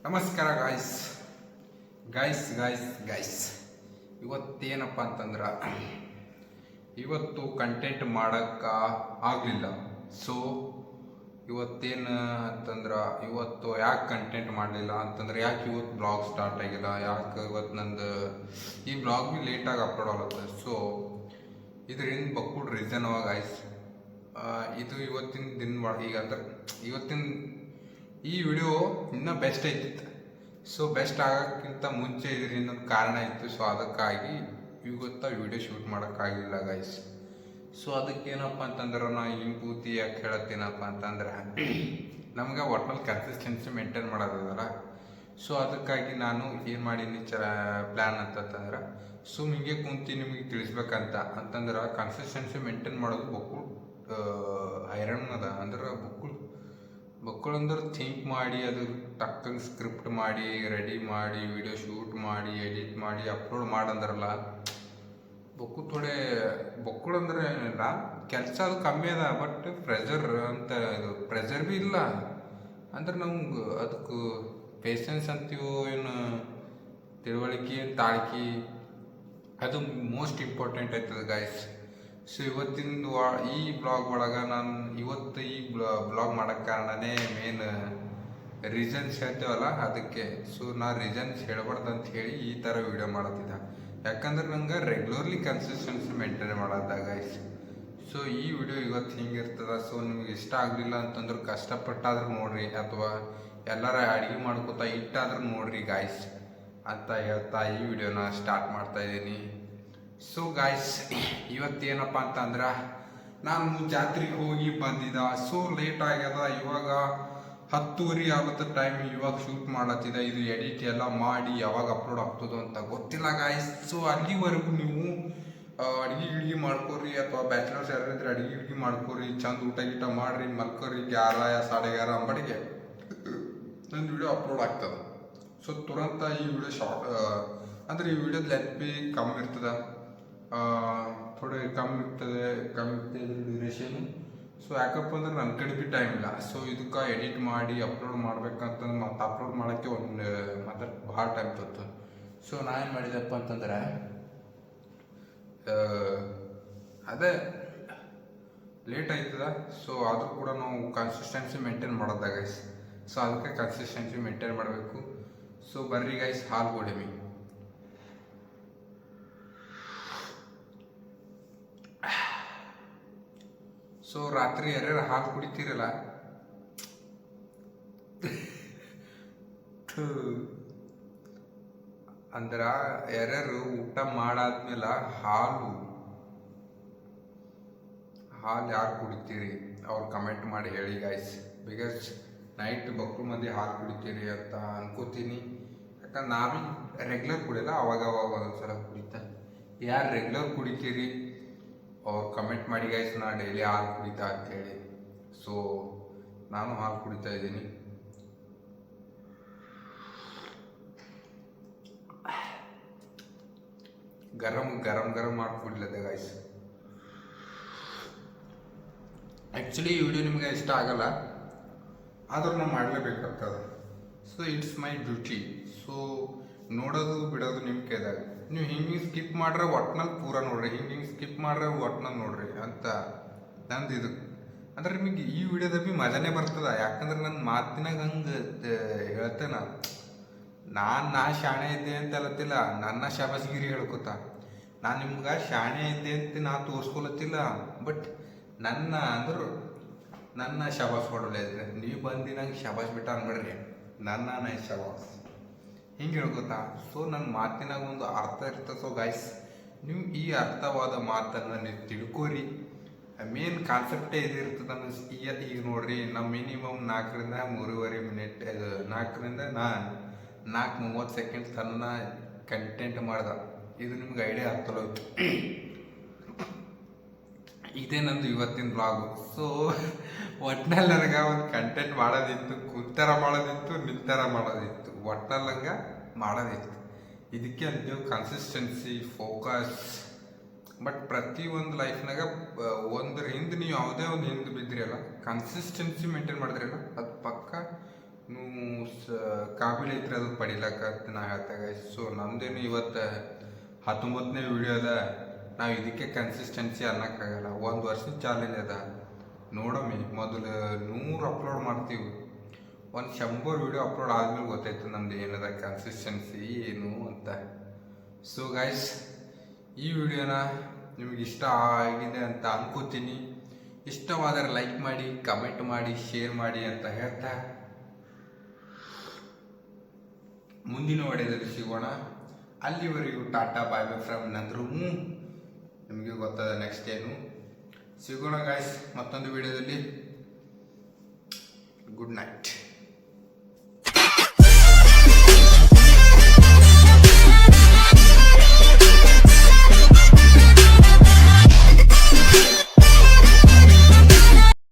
ನಮಸ್ಕಾರ guys guys guys guys ಇವತ್ತೇನಪ್ಪ ಅಂತಂದ್ರೆ ಇವತ್ತು ಕಂಟೆಂಟ್ ಮಾಡೋಕ್ಕೆ ಆಗಲಿಲ್ಲ. ಸೊ ಇವತ್ತೇನು ಅಂತಂದ್ರೆ ಇವತ್ತು ಯಾಕೆ ಕಂಟೆಂಟ್ ಮಾಡಲಿಲ್ಲ ಅಂತಂದ್ರೆ ಯಾಕೆ ಇವತ್ತು ಬ್ಲಾಗ್ ಸ್ಟಾರ್ಟ್ ಆಗಿಲ್ಲ, ಯಾಕೆ ಇವತ್ತು ನಂದು ಈ ಬ್ಲಾಗ್ ಭೀ ಲೇಟಾಗಿ ಅಪ್ಲೋಡ್ ಆಗುತ್ತೆ. ಸೊ ಇದರಿಂದ ಬಕ್ಕುಡ್ ರೀಸನ್ ಅವ ಗಾಯ್ಸ್. ಇದು ಇವತ್ತಿನ ದಿನ ಈಗ ಅಂದ್ರೆ ಇವತ್ತಿನ ಈ ವಿಡಿಯೋ ಇನ್ನೂ ಬೆಸ್ಟ್ ಐತಿತ್ತು. ಸೊ ಬೆಸ್ಟ್ ಆಗೋಕ್ಕಿಂತ ಮುಂಚೆ ಇದರಿಂದ ಒಂದು ಕಾರಣ ಇತ್ತು. ಸೊ ಅದಕ್ಕಾಗಿ ಇವತ್ತು ವಿಡಿಯೋ ಶೂಟ್ ಮಾಡೋಕ್ಕಾಗಿಲ್ಲ ಗೈಸ್. ಸೊ ಅದಕ್ಕೇನಪ್ಪ ಅಂತಂದ್ರೆ ನಾ ಹಿಂಗೆ ಪೂರ್ತಿ ಯಾಕೆ ಹೇಳತ್ತೇನಪ್ಪ ಅಂತಂದ್ರೆ ನಮ್ಗೆ ಒಟ್ನಲ್ಲಿ ಕನ್ಸಿಸ್ಟೆನ್ಸಿ ಮೇಂಟೈನ್ ಮಾಡೋದಲ್ಲ. ಸೊ ಅದಕ್ಕಾಗಿ ನಾನು ಏನು ಮಾಡೀನಿ ಪ್ಲ್ಯಾನ್ ಅಂತಂದ್ರೆ ಹಿಂಗೆ ಕುಂತು ನಿಮಗೆ ತಿಳಿಸ್ಬೇಕಂತ ಅಂತಂದ್ರೆ ಕನ್ಸಿಸ್ಟೆನ್ಸಿ ಮೇಂಟೈನ್ ಮಾಡೋದು ಬಕ್ಕುಳು ಹೈರಾಣದ. ಅಂದ್ರೆ ಬಕ್ಕಳು ಅಂದ್ರೆ ಥಿಂಕ್ ಮಾಡಿ ಅದು ಟಕ್ಕಂಗೆ ಸ್ಕ್ರಿಪ್ಟ್ ಮಾಡಿ ರೆಡಿ ಮಾಡಿ ವಿಡಿಯೋ ಶೂಟ್ ಮಾಡಿ ಎಡಿಟ್ ಮಾಡಿ ಅಪ್ಲೋಡ್ ಮಾಡಂದ್ರಲ್ಲ ಬಕ್ಕಳು ಅಂದ್ರೆ ಏನಿಲ್ಲ ಕೆಲಸ ಅದು ಕಮ್ಮಿ ಅದ. ಬಟ್ ಪ್ರೆಷರ್ ಅಂತ ಇದು ಪ್ರೆಷರ್ ಭೀ ಇಲ್ಲ ಅಂದ್ರೆ ನಮ್ಗೆ ಅದಕ್ಕೆ ಪೇಷನ್ಸ್ ಅಂತೀವೋ ಏನು ತಿಳುವಳಿಕೆ ತಾಳ್ಕಿ ಅದು ಮೋಸ್ಟ್ ಇಂಪಾರ್ಟೆಂಟ್ ಆಯ್ತದ ಗಾಯ್ಸ್. ಸೊ ಇವತ್ತಿನ ಈ ಬ್ಲಾಗ್ ಒಳಗೆ ನಾನು ಇವತ್ತು ಈ ಬ್ಲಾಗ್ ಮಾಡೋಕ್ಕೆ ಕಾರಣನೇ ಮೇನ್ ರೀಸನ್ಸ್ ಹೇಳ್ತೇವಲ್ಲ ಅದಕ್ಕೆ. ಸೊ ನಾ ರೀಸನ್ಸ್ ಹೇಳ್ಬಾರ್ದು ಅಂತ ಹೇಳಿ ಈ ಥರ ವಿಡಿಯೋ ಮಾಡತ್ತಿದ್ದ. ಯಾಕಂದ್ರೆ ನಂಗೆ ರೆಗ್ಯುಲರ್ಲಿ ಕನ್ಸಿಸ್ಟೆನ್ಸಿ ಮೇಂಟೈನ್ ಮಾಡೋದ ಗೈಸ್. ಸೊ ಈ ವಿಡಿಯೋ ಇವತ್ತು ಹಿಂಗಿರ್ತದ. ಸೊ ನಿಮ್ಗೆ ಇಷ್ಟ ಆಗಲಿಲ್ಲ ಅಂತಂದ್ರೆ ಕಷ್ಟಪಟ್ಟಾದ್ರೂ ನೋಡ್ರಿ, ಅಥವಾ ಎಲ್ಲರ ಅಡುಗೆ ಮಾಡ್ಕೋತಾ ಇಟ್ಟಾದ್ರೂ ನೋಡ್ರಿ ಗಾಯ್ಸ್ ಅಂತ ಹೇಳ್ತಾ ಈ ವಿಡಿಯೋನ ಸ್ಟಾರ್ಟ್ ಮಾಡ್ತಾ ಇದ್ದೀನಿ. ಸೊ ಗಾಯ್ಸ್ ಇವತ್ತೇನಪ್ಪ ಅಂತಂದ್ರೆ ನಾನು ಜಾತ್ರೆಗೆ ಹೋಗಿ ಬಂದಿದ್ದ. ಸೊ ಲೇಟ್ ಆಗ್ಯದ, ಇವಾಗ 10:30 ಆಗುತ್ತೆ ಟೈಮ್. ಇವಾಗ ಶೂಟ್ ಮಾಡತ್ತಿದ್ದ, ಇದು ಎಡಿಟ್ ಎಲ್ಲ ಮಾಡಿ ಯಾವಾಗ ಅಪ್ಲೋಡ್ ಆಗ್ತದೋ ಅಂತ ಗೊತ್ತಿಲ್ಲ ಗಾಯ್ಸ್. ಸೊ ಅಲ್ಲಿವರೆಗೂ ನೀವು ಅಡುಗೆ ಮಾಡ್ಕೋರಿ, ಅಥವಾ ಬ್ಯಾಚುಲರ್ಸ್ ಯಾರಿದ್ರೆ ಅಡುಗೆ ಮಾಡ್ಕೋರಿ, ಚಂದ ಊಟ ಗೀಟ ಮಾಡ್ರಿ, ಮಲ್ಕೋರಿ. 11 11:30 ಅಂಬಡಿಗೆ ನನ್ನ ವಿಡಿಯೋ ಅಪ್ಲೋಡ್ ಆಗ್ತದೆ. ಸೊ ತುರಂತ ಈ ವಿಡಿಯೋ ಶಾರ್ಟ್ ಅಂದ್ರೆ ಈ ವಿಡಿಯೋದ ಲೆಂತ್ ಭೀ ಕಮ್ಮಿ ಇರ್ತದೆ, ಥೋಡೆ ಕಮ್ಮಿ ಇರ್ತದೆ ಡ್ಯೂರೇಷನ್. ಸೊ ಯಾಕಪ್ಪ ಅಂದ್ರೆ ನನ್ನ ಕಡೆ ಭೀ ಟೈಮ್ ಇಲ್ಲ. ಸೊ ಇದಕ್ಕೆ ಎಡಿಟ್ ಮಾಡಿ ಅಪ್ಲೋಡ್ ಮಾಡ್ಬೇಕಂತಂದ್ರೆ ಮತ್ತೆ ಅಪ್ಲೋಡ್ ಮಾಡೋಕ್ಕೆ ಮತ್ತೆ ಭಾಳ ಟೈಮ್ ತೊತ್ತು. ಸೊ ನಾ ಏನು ಮಾಡಿದೆಪ್ಪ ಅಂತಂದ್ರೆ ಅದೇ ಲೇಟ್ ಆಯ್ತದ. ಸೊ ಆದರೂ ಕೂಡ ನಾವು ಕನ್ಸಿಸ್ಟೆನ್ಸಿ ಮೇಂಟೈನ್ ಮಾಡೋದ ಗೈಸ್. ಸೊ ಅದಕ್ಕೆ ಕನ್ಸಿಸ್ಟೆನ್ಸಿ ಮೇಂಟೈನ್ ಮಾಡಬೇಕು. ಸೊ ಬರ್ರಿ ಗೈಸ್ ಹಾಲು ಕೊಡಿಮಿ. ಸೊ ರಾತ್ರಿ ಯಾರ್ಯಾರು ಹಾಲು ಕುಡಿತೀರಲ್ಲ ಅಂದ್ರ ಯಾರ್ಯಾರು ಊಟ ಮಾಡಾದ್ಮೇಲೆ ಹಾಲು ಯಾರು ಕುಡಿತೀರಿ ಅವ್ರು ಕಮೆಂಟ್ ಮಾಡಿ ಹೇಳಿ ಗಾಯ್ಸ್. ಬಿಕಾಸ್ ನೈಟ್ ಬಕ್ಕಳು ಮಂದಿ ಹಾಲು ಕುಡಿತೀರಿ ಅಂತ ಅನ್ಕೋತೀನಿ. ಯಾಕಂದ್ರೆ ನಾವೀ ರೆಗ್ಯುಲರ್ ಕುಡಿಯಲ್ಲ, ಅವಾಗ ಒಂದೊಂದ್ಸಲ ಕುಡಿತಾ. ಯಾರು ರೆಗ್ಯುಲರ್ ಕುಡಿತೀರಿ ಅವ್ರು ಕಮೆಂಟ್ ಮಾಡಿ ಗೈಸ್, ನಾ ಡೈಲಿ ಹಾಲು ಕುಡಿತಾ ಅಂತೇಳಿ. ಸೊ ನಾನು ಹಾಲು ಕುಡಿತಾ ಇದ್ದೀನಿ. ಗರಂ ಮಾಡಿ ಕುಡಿಲದೆ ಗೈಸ್. ಆ್ಯಕ್ಚುಲಿ ಈ ವಿಡಿಯೋ ನಿಮಗೆ ಇಷ್ಟ ಆಗಲ್ಲ, ಆದರೂ ನಾವು ಮಾಡಲೇಬೇಕಾಗ್ತದೆ. So it's my duty. So ನೋಡೋದು ಬಿಡೋದು ನಿಮ್ಮ ಕೈದಾಗ. ನೀವು ಹಿಂಗೆ ಸ್ಕಿಪ್ ಮಾಡ್ರೆ ಒಟ್ನಲ್ಲಿ ಪೂರ ನೋಡ್ರಿ, ಹಿಂಗೆ ಸ್ಕಿಪ್ ಮಾಡ್ರೆ ಒಟ್ನಲ್ಲಿ ನೋಡ್ರಿ ಅಂತ ನಂದು ಇದು. ಅಂದ್ರೆ ನಿಮಗೆ ಈ ವಿಡಿಯೋದಾಗ ಭೀ ಮಜಾನೇ ಬರ್ತದ. ಯಾಕಂದ್ರೆ ನನ್ನ ಮಾತಿನಾಗ ಹಂಗೆ ಹೇಳ್ತೇನೆ. ನಾ ಶಾಣೆ ಇದ್ದೆ ಅಂತ ಅಲ್ಲತ್ತಿಲ್ಲ, ನನ್ನ ಶಾಬಾಸ್ಗಿರಿ ಹೇಳ್ಕೊತ. ನಾನು ನಿಮ್ಗೆ ಶಾಣೆ ಇದ್ದೆ ಅಂತ ನಾ ತೋರಿಸ್ಕೊಳತ್ತಿಲ್ಲ. ಬಟ್ ನನ್ನ ಶಾಬಾಸ್ ಕೊಡೋಲ್ಲ ಇದ್ರೆ ನೀವು ಬಂದು ನಂಗೆ ಶಾಬಾಸ್ ಬಿಟ್ಟ ಅನ್ಬೇಡ್ರಿ, ನನ್ನ ಶಾಬಾಸ್ ಹಿಂಗೆ ಹೇಳ್ಕೊತಾ. ಸೊ ನನ್ನ ಮಾತಿನಾಗ ಒಂದು ಅರ್ಥ ಇರ್ತದೆ. ಸೊ ಗಾಯ್ಸ್ ನೀವು ಈ ಅರ್ಥವಾದ ಮಾತನ್ನು ನೀವು ತಿಳ್ಕೋರಿ. ಮೇನ್ ಕಾನ್ಸೆಪ್ಟೇ ಇದಿರ್ತದೆ. ಈಗ ನೋಡ್ರಿ, ನಮ್ಮ ಮಿನಿಮಮ್ 4ರಿಂದ 3.5 ಮಿನಿಟ್, 4ರಿಂದ 4:30 ಸೆಕೆಂಡ್ ತನ್ನ ಕಂಟೆಂಟ್ ಮಾಡ್ದ. ಇದು ನಿಮ್ಗೆ ಐಡಿಯಾ ಆಗ್ತಲ್ಲ. ಇದೇ ನಂದು ಇವತ್ತಿನ ಬ್ಲಾಗು. ಸೊ ಒಟ್ನಲ್ಲಿ ನನಗೆ ಒಂದು ಕಂಟೆಂಟ್ ಮಾಡೋದಿತ್ತು, ಕೂತರ ಮಾಡೋದಿತ್ತು, ನಿಂತರ ಮಾಡೋದಿತ್ತು, ಒಟ್ನಲ್ಲಂಗೆ ಮಾಡೋದಿತ್ತು. ಇದಕ್ಕೆ ಅಂತೀವಿ ಕನ್ಸಿಸ್ಟೆನ್ಸಿ, ಫೋಕಸ್. ಬಟ್ ಪ್ರತಿಯೊಂದು ಲೈಫ್ನಾಗ ಒಂದ್ರ ಹಿಂದೆ ನೀವು ಯಾವುದೇ ಒಂದು ಹಿಂದೆ ಬಿದ್ದಿರಲ್ಲ, ಕನ್ಸಿಸ್ಟೆನ್ಸಿ ಮೇಂಟೈನ್ ಮಾಡಿದ್ರಲ್ಲ ಅದು ಪಕ್ಕ ನೀವು ಕಾಬಿಲ್ ಐತ್ರಿ ಅದು ಪಡಿಲಕ್ಕ ನಾ ಹೇಳ್ತಾ ಗೈಸ್. ಸೊ ನಮ್ದೇನು ಇವತ್ತು 19ನೇ ವಿಡಿಯೋ ಅದ. ನಾವು ಇದಕ್ಕೆ ಕನ್ಸಿಸ್ಟೆನ್ಸಿ ಅನ್ನೋಕ್ಕಾಗಲ್ಲ. 1 ವರ್ಷದ ಚಾಲೆಂಜ್ ಅದ. ನೋಡಮ್ಮಿ ಮೊದಲು 100 ಅಪ್ಲೋಡ್ ಮಾಡ್ತೀವಿ. 100 ವಿಡಿಯೋ ಅಪ್ಲೋಡ್ ಆದ್ಮೇಲೆ ಗೊತ್ತಾಯ್ತು ನಮ್ದು ಏನದ ಕನ್ಸಿಸ್ಟೆನ್ಸಿ ಏನು ಅಂತ. ಸೊ ಗೈಸ್, ಈ ವಿಡಿಯೋನ ನಿಮ್ಗೆ ಇಷ್ಟ ಆಗಿದೆ ಅಂತ ಅನ್ಕೋತೀನಿ. ಇಷ್ಟವಾದರೆ ಲೈಕ್ ಮಾಡಿ, ಕಮೆಂಟ್ ಮಾಡಿ, ಶೇರ್ ಮಾಡಿ ಅಂತ ಹೇಳ್ತಾ ಮುಂದಿನ ವಿಡಿಯೋದಲ್ಲಿ ಸಿಗೋಣ. ಅಲ್ಲಿವರೆಗೂ ಟಾಟಾ ಬಾಯ್ ಬೈ ಫ್ರಮ್ ನಂದ್ರು. ನಿಮಗೆ ಗೊತ್ತದ ನೆಕ್ಸ್ಟ್ ಏನು. ಸಿಗೋಣ ಗಾಯ್ಸ್ ಮತ್ತೊಂದು ವಿಡಿಯೋದಲ್ಲಿ. Good night.